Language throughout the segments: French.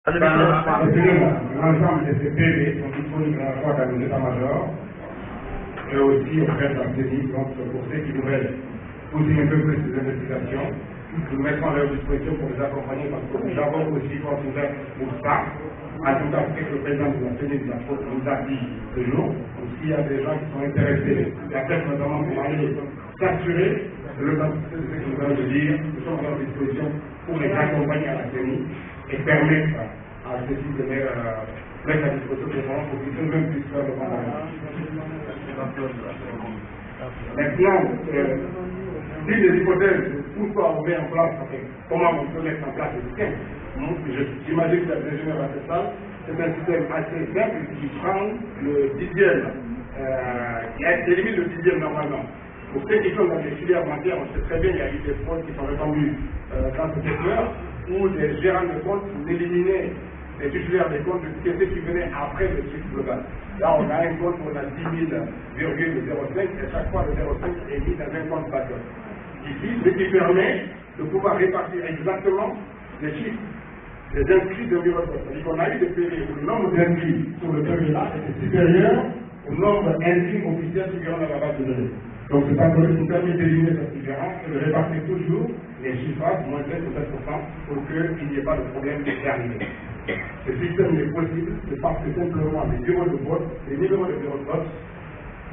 L'ensemble de ces PV sont disponibles à la fois dans nos états-majors et aussi auprès de la CENI. Donc, pour ceux qui voudraient pousser un peu plus ces investigations, nous mettons à leur disposition pour les accompagner parce que nous avons aussi considéré pour ça. En tout cas, ce que le président de la CENI nous a dit ce jour. S'il y a des gens qui sont intéressés, la tête notamment pour aller s'assurer de l'authenticité de ce que nous allons dire, nous sommes à leur disposition pour les accompagner à la CENI et permettre à ceux-ci de mettre à disposition des gens pour qu'ils eux-mêmes puissent faire le mandat. Maintenant, si les hypothèses de pourquoi on met en place, comment on peut mettre en place le système, j'imagine que la ingénieur à cette salle, c'est un système assez simple qui prend le dixième, qui élimine le dixième normalement. Pour ceux qui sont dans les filières bancaires, on sait très bien qu'il y a eu des fraudes qui sont répandues dans ce secteur, où des gérants de comptes éliminaient les titulaires des comptes de sociétés qui venaient après le chiffre global. Là, on a un compte où on a 10 000,05 et chaque fois le 0,5 est mis dans un compte backup. Ici, ce qui permet de pouvoir répartir exactement les chiffres, les inscrits de bureau de vote. C'est-à-dire qu'on a eu des PV où le nombre d'inscrits sur le PV-là était supérieur au nombre d'inscrits officiels figurant dans la base de données. Donc, cet algorithme permet d'éliminer cette différence et de répartir toujours les chiffrages, moins 5 ou 7%, pour qu'il n'y ait pas de problème d'arrivée. Ce système n'est possible, c'est parce que simplement les bureaux de vote, les numéros de bureaux de vote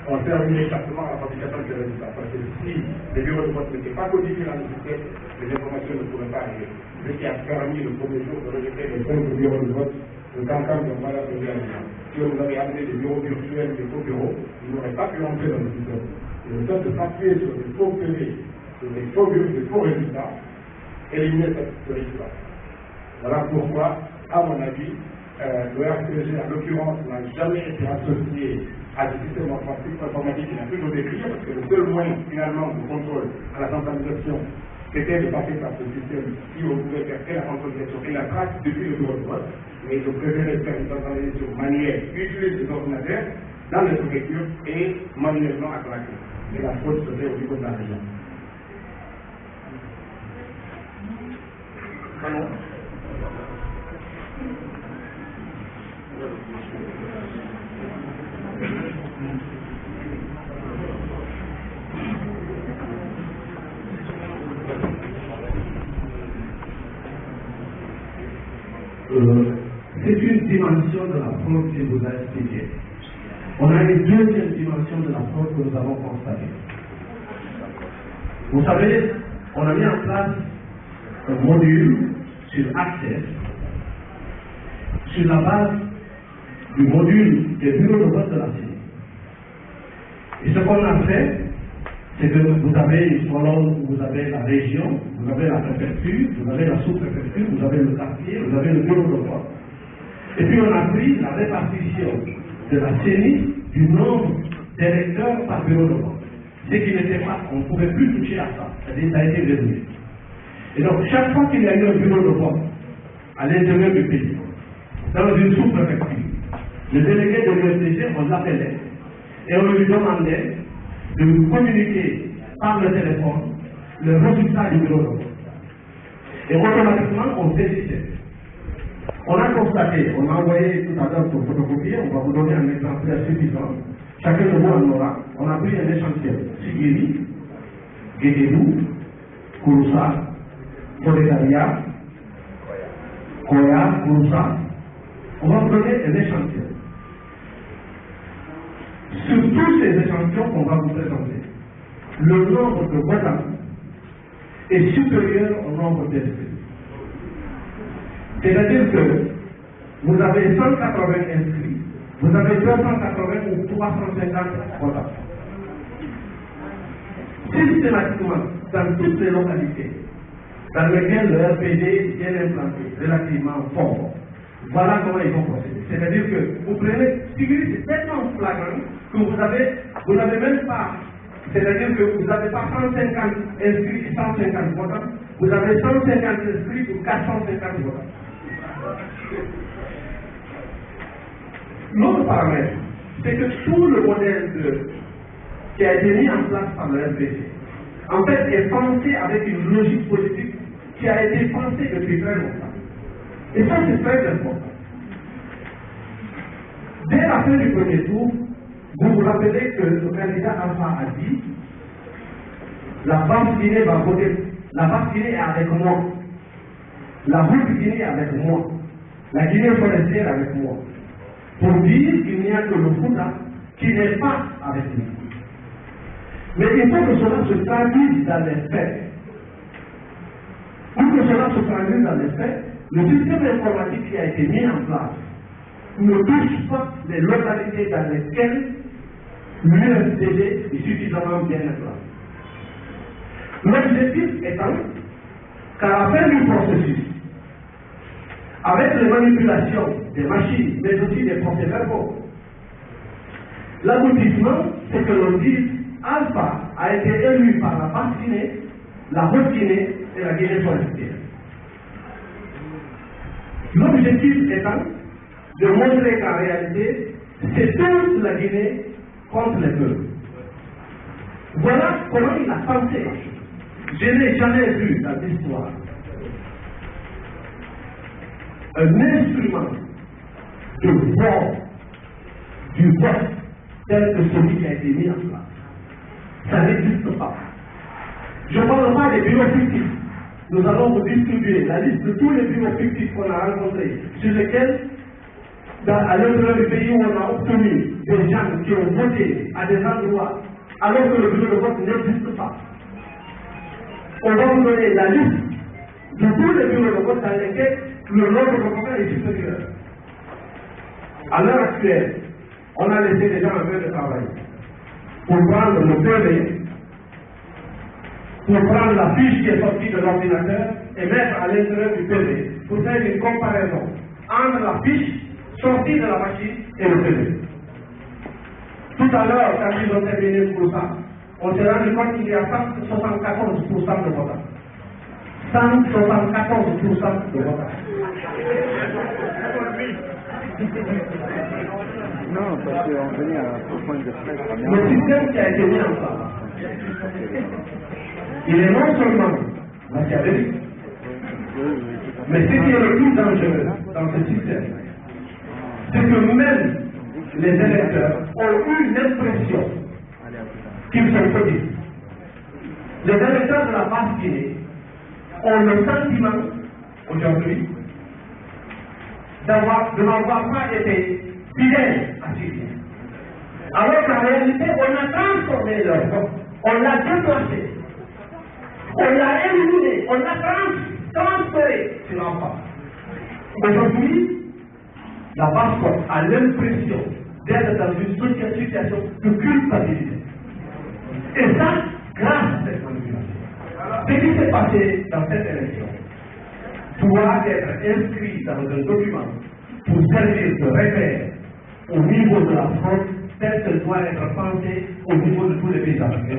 ont servi exactement à la fabrication des résultats. Parce que si les bureaux de vote n'étaient pas codifiés dans le système, les informations ne pourraient pas arriver. Ce qui a permis le premier jour de rejeter les 5 bureaux de vote de campagne de malade de l'Alliance. Si on nous avait amené des bureaux virtuels, des faux bureaux, ils n'auraient pas pu entrer dans le système. Et le fait de s'appuyer sur des faux PV, sur des faux bureaux, des faux résultats, éliminer ce risque-là. Voilà pourquoi, à mon avis, le RCG, en l'occurrence, n'a jamais été associé à des systèmes informatiques qu'il a toujours décrit, parce que le seul moyen, finalement, de contrôle à la centralisation, c'était de passer par ce système si on pouvait faire et la centralisation et la trace depuis le bureau de vote. Mais je préférais faire une centralisation manuelle, utiliser des ordinateurs dans les préfectures et manuellement à Conakry. Et la fraude se fait au niveau de la région. C'est une dimension de la fraude qui vous a expliqué. On a une deuxième dimension de la fraude que nous avons constatée. Vous savez, on a mis en place un module sur Access sur la base du module des bureaux de vote de la CENI. Et ce qu'on a fait, c'est que vous avez une colonne où vous avez la région, vous avez la préfecture, vous avez la sous-préfecture, vous avez le quartier, vous avez le bureau de vote. Et puis on a pris la répartition de la CENI du nombre d'électeurs par bureau de vote. Ce qui n'était pas, on ne pouvait plus toucher à ça. C'est-à-dire ça a été réduit. Et donc chaque fois qu'il y a eu un bureau de vote à l'intérieur du pays, dans une sous-préfecture, le délégué de l'USDG, on l'appelait et on lui demandait de nous communiquer par le téléphone le résultat du bureau de vote. Et automatiquement, on saisissait. On a constaté, on a envoyé tout à l'heure pour photocopier, on va vous donner un exemplaire suffisant. Chacun de vous en aura. On a pris un échantillon. Sigiri, Guédédou, Kouroussa, Kodetaria, Koya, Kouroussa. On va vous donner un échantillon. Sur tous ces échantillons qu'on va vous présenter, le nombre de votants est supérieur au nombre d'inscrits. C'est-à-dire que vous avez 180 inscrits, vous avez 280 ou 350 votants. Systématiquement, dans toutes les localités dans lesquelles le RPD est implanté relativement fort, voilà comment ils vont procéder. C'est-à-dire que vous prenez, c'est tellement flagrant que vous n'avez même pas, c'est-à-dire que vous n'avez pas 150 inscrits et 150 votants, vous avez 150 inscrits pour 450 votants. L'autre paramètre, c'est que tout le modèle qui a été mis en place par le RPC, en fait, est pensé avec une logique politique qui a été pensée depuis très longtemps. Et ça, c'est très important. Dès la fin du premier tour, vous vous rappelez que le candidat Alpha a dit la base Guinée va voter. La base Guinée est avec moi. La route Guinée est avec moi. La Guinée forestière est avec moi. Pour dire qu'il n'y a que le Fouta qui n'est pas avec nous. Mais il faut que cela se traduise dans les faits. Pour que cela se traduise dans les faits, le système informatique qui a été mis en place ne touche pas les localités dans lesquelles l'UFDG est suffisamment bien implanté. L'objectif étant qu'à la fin du processus, avec les manipulations des machines, mais aussi des procès-verbaux, l'aboutissement, c'est que l'on dise Alpha a été élu par la Basse-Guinée, la Haute-Guinée et la Guinée forestière. L'objectif étant de montrer qu'en réalité, c'est toute la Guinée contre les peuples. Voilà comment il a pensé la chose. Je n'ai jamais vu dans l'histoire un instrument de vote, du vote tel que celui qui a été mis en place. Ça n'existe pas. Je ne parle pas des bureaux fictifs. Nous allons vous distribuer la liste de tous les bureaux fictifs qu'on a rencontrés, sur lesquels, à l'intérieur du pays où on a obtenu des gens qui ont voté à des endroits, alors que le bureau de vote n'existe pas. On va vous donner la liste de tous les bureaux de vote dans lesquels le nombre de votants est supérieur. À l'heure actuelle, on a laissé les gens en train de travailler pour prendre le PV, pour prendre la fiche qui est sortie de l'ordinateur et mettre à l'intérieur du PV pour faire une comparaison entre la fiche sortie de la machine et le PV. Tout à l'heure, quand ils ont terminé pour ça, on s'est rendu compte qu'il y a 174% de votants. 174% de votants. Non, parce qu'on venait à ce point de presse. Le système qui a été mis en place, il est non seulement machiavélique, mais ce qui est le plus dangereux dans ce système, c'est que même les électeurs ont eu l'impression qu'ils sont petits. Les électeurs de la Basse-Guinée ont le sentiment, aujourd'hui, de n'avoir pas été fidèles à Syrie. Alors qu'en réalité, on a transformé leur vote, on l'a déplacé, on l'a éliminé, on l'a transféré sur l'enfant. Aujourd'hui, la Basse-Côte a l'impression d'être dans une situation de culpabilité. Et ça, grâce à cette manipulation. Ce qui s'est passé dans cette élection doit être inscrit dans un document pour servir de repère au niveau de la France, tel que doit être pensé au niveau de tous les pays africains.